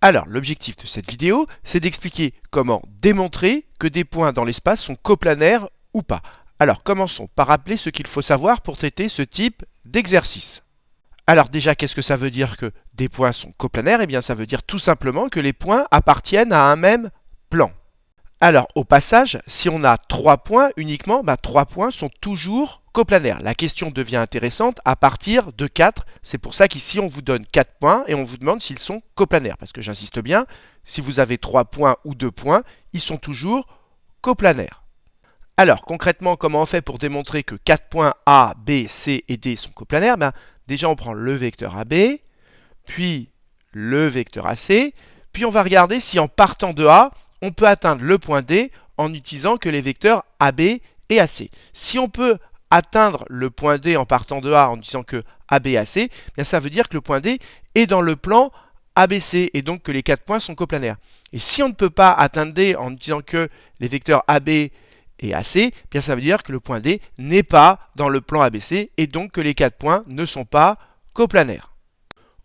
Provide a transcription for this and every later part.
Alors, l'objectif de cette vidéo, c'est d'expliquer comment démontrer que des points dans l'espace sont coplanaires ou pas. Alors, commençons par rappeler ce qu'il faut savoir pour traiter ce type d'exercice. Alors déjà, qu'est-ce que ça veut dire que des points sont coplanaires? Eh bien, ça veut dire tout simplement que les points appartiennent à un même plan. Alors, au passage, si on a 3 points uniquement, 3 points sont toujours coplanaires. La question devient intéressante à partir de 4. C'est pour ça qu'ici, on vous donne 4 points et on vous demande s'ils sont coplanaires. Parce que j'insiste bien, si vous avez 3 points ou 2 points, ils sont toujours coplanaires. Alors, concrètement, comment on fait pour démontrer que 4 points A, B, C et D sont coplanaires? Déjà, on prend le vecteur AB, puis le vecteur AC, puis on va regarder si en partant de A, on peut atteindre le point D en utilisant que les vecteurs AB et AC. Si on peut atteindre le point D en partant de A en utilisant que AB et AC, bien ça veut dire que le point D est dans le plan ABC et donc que les 4 points sont coplanaires. Et si on ne peut pas atteindre D en utilisant que les vecteurs AB et AC, bien ça veut dire que le point D n'est pas dans le plan ABC et donc que les 4 points ne sont pas coplanaires.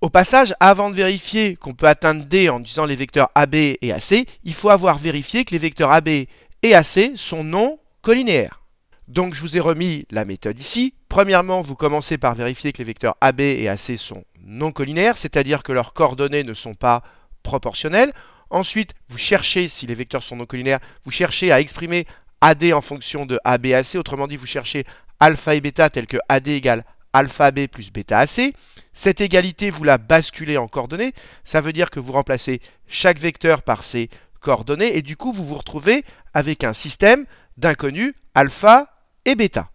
Au passage, avant de vérifier qu'on peut atteindre D en utilisant les vecteurs AB et AC, il faut avoir vérifié que les vecteurs AB et AC sont non collinéaires. Donc je vous ai remis la méthode ici. Premièrement, vous commencez par vérifier que les vecteurs AB et AC sont non collinaires, c'est-à-dire que leurs coordonnées ne sont pas proportionnelles. Ensuite, vous cherchez, si les vecteurs sont non collinaires, vous cherchez à exprimer AD en fonction de AB et AC. Autrement dit, vous cherchez alpha et bêta tel que AD égale alpha AB plus bêta AC. Cette égalité, vous la basculez en coordonnées. Ça veut dire que vous remplacez chaque vecteur par ses coordonnées et du coup, vous vous retrouvez avec un système d'inconnus alpha et bêta.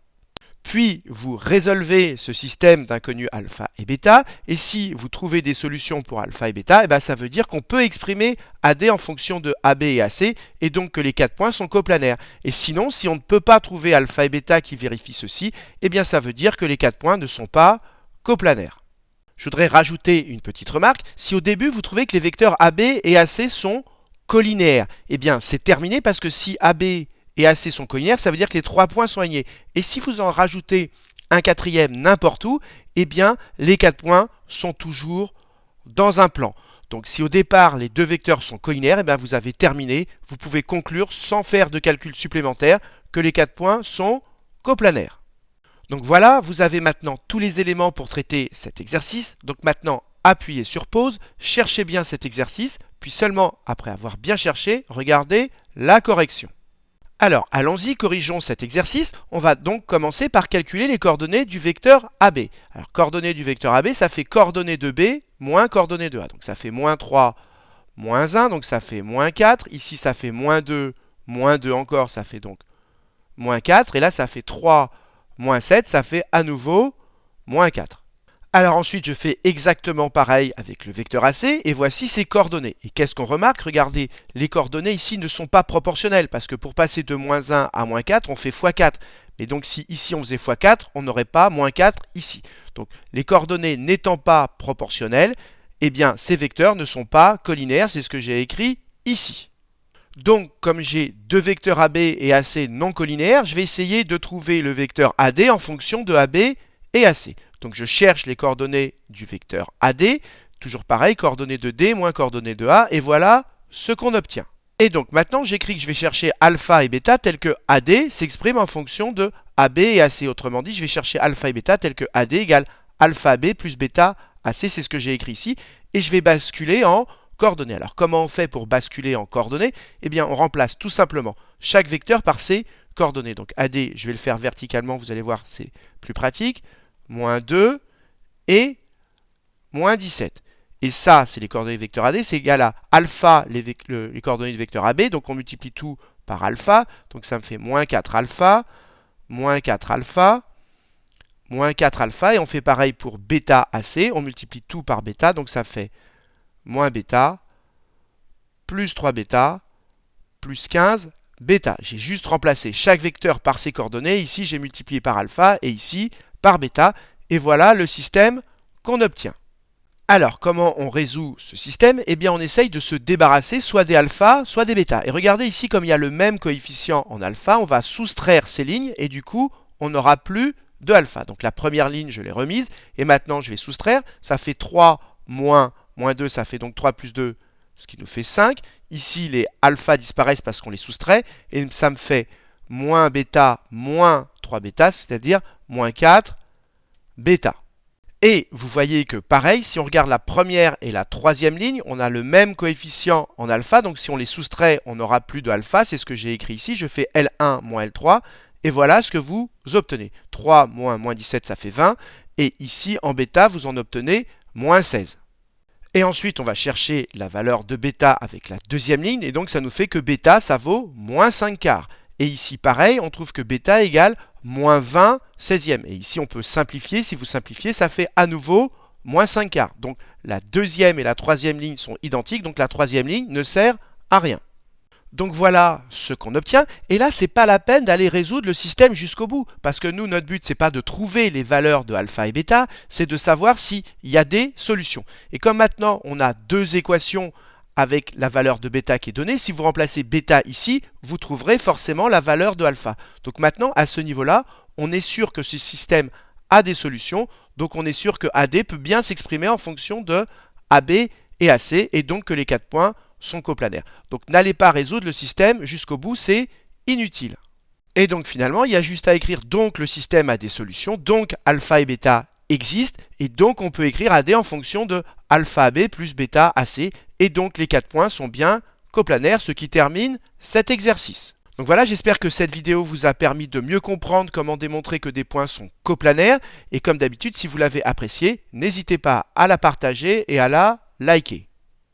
Puis, vous résolvez ce système d'inconnus alpha et bêta. Et si vous trouvez des solutions pour alpha et bêta, ça veut dire qu'on peut exprimer AD en fonction de AB et AC et donc que les 4 points sont coplanaires. Et sinon, si on ne peut pas trouver alpha et bêta qui vérifie ceci, ça veut dire que les 4 points ne sont pas coplanaires. Je voudrais rajouter une petite remarque. Si au début, vous trouvez que les vecteurs AB et AC sont collinéaires, c'est terminé parce que si AB et AC sont collinaires, ça veut dire que les 3 points sont alignés. Et si vous en rajoutez un quatrième n'importe où, les 4 points sont toujours dans un plan. Donc si au départ les deux vecteurs sont collinaires, vous avez terminé. Vous pouvez conclure sans faire de calcul supplémentaire que les 4 points sont coplanaires. Donc voilà, vous avez maintenant tous les éléments pour traiter cet exercice. Donc maintenant, appuyez sur pause, cherchez bien cet exercice, puis seulement après avoir bien cherché, regardez la correction. Alors, allons-y, corrigeons cet exercice. On va donc commencer par calculer les coordonnées du vecteur AB. Alors, coordonnées du vecteur AB, ça fait coordonnées de B moins coordonnées de A. Donc, ça fait moins 3, moins 1, donc ça fait moins 4. Ici, ça fait moins 2 encore, ça fait donc moins 4. Et là, ça fait 3, moins 7, ça fait à nouveau moins 4. Alors ensuite, je fais exactement pareil avec le vecteur AC et voici ses coordonnées. Et qu'est-ce qu'on remarque? Regardez, les coordonnées ici ne sont pas proportionnelles parce que pour passer de moins 1 à moins 4, on fait x4. Et donc si ici on faisait x4, on n'aurait pas moins 4 ici. Donc les coordonnées n'étant pas proportionnelles, ces vecteurs ne sont pas collinaires, c'est ce que j'ai écrit ici. Donc comme j'ai deux vecteurs AB et AC non collinaires, je vais essayer de trouver le vecteur AD en fonction de AB et AC. Donc je cherche les coordonnées du vecteur AD, toujours pareil, coordonnées de D moins coordonnées de A, et voilà ce qu'on obtient. Et donc maintenant j'écris que je vais chercher alpha et bêta tel que AD s'exprime en fonction de AB et AC. Autrement dit, je vais chercher alpha et bêta tel que AD égale alpha AB plus bêta AC, c'est ce que j'ai écrit ici, et je vais basculer en coordonnées. Alors comment on fait pour basculer en coordonnées? On remplace tout simplement chaque vecteur par ses coordonnées. Donc AD, je vais le faire verticalement, vous allez voir, c'est plus pratique. Moins 2 et moins 17. Et ça, c'est les coordonnées du vecteur AD, c'est égal à alpha, les coordonnées du vecteur AB, donc on multiplie tout par alpha, donc ça me fait moins 4 alpha, moins 4 alpha, moins 4 alpha, et on fait pareil pour bêta AC, on multiplie tout par bêta, donc ça fait moins bêta, plus 3 bêta, plus 15 bêta. J'ai juste remplacé chaque vecteur par ses coordonnées, ici j'ai multiplié par alpha, et ici par bêta, et voilà le système qu'on obtient. Alors, comment on résout ce système? On essaye de se débarrasser soit des alpha, soit des bêta. Et regardez ici, comme il y a le même coefficient en alpha, on va soustraire ces lignes, et du coup, on n'aura plus de alpha. Donc la première ligne, je l'ai remise, et maintenant je vais soustraire, ça fait 3 moins 2, ça fait donc 3 plus 2, ce qui nous fait 5. Ici, les alpha disparaissent parce qu'on les soustrait, et ça me fait moins bêta moins 3 bêta, c'est-à-dire moins 4 bêta. Et vous voyez que pareil, si on regarde la première et la troisième ligne, on a le même coefficient en alpha, donc si on les soustrait, on n'aura plus de alpha, c'est ce que j'ai écrit ici, je fais L1 moins L3, et voilà ce que vous obtenez. 3 moins moins 17, ça fait 20, et ici en bêta, vous en obtenez moins 16. Et ensuite, on va chercher la valeur de bêta avec la deuxième ligne, et donc ça nous fait que bêta, ça vaut moins 5 quarts. Et ici, pareil, on trouve que bêta égale moins 20 16e. Et ici, on peut simplifier. Si vous simplifiez, ça fait à nouveau moins 5 quarts. Donc, la deuxième et la troisième ligne sont identiques. Donc, la troisième ligne ne sert à rien. Donc, voilà ce qu'on obtient. Et là, ce n'est pas la peine d'aller résoudre le système jusqu'au bout. Parce que nous, notre but, ce n'est pas de trouver les valeurs de alpha et bêta. C'est de savoir s'il y a des solutions. Et comme maintenant, on a deux équations avec la valeur de bêta qui est donnée, si vous remplacez bêta ici, vous trouverez forcément la valeur de alpha. Donc maintenant, à ce niveau-là, on est sûr que ce système a des solutions, donc on est sûr que AD peut bien s'exprimer en fonction de AB et AC, et donc que les 4 points sont coplanaires. Donc n'allez pas résoudre le système jusqu'au bout, c'est inutile. Et donc finalement, il y a juste à écrire donc le système a des solutions, donc alpha et bêta existe, et donc on peut écrire AD en fonction de alpha AB plus bêta AC, et donc les 4 points sont bien coplanaires, ce qui termine cet exercice. Donc voilà, j'espère que cette vidéo vous a permis de mieux comprendre comment démontrer que des points sont coplanaires, et comme d'habitude, si vous l'avez apprécié, n'hésitez pas à la partager et à la liker.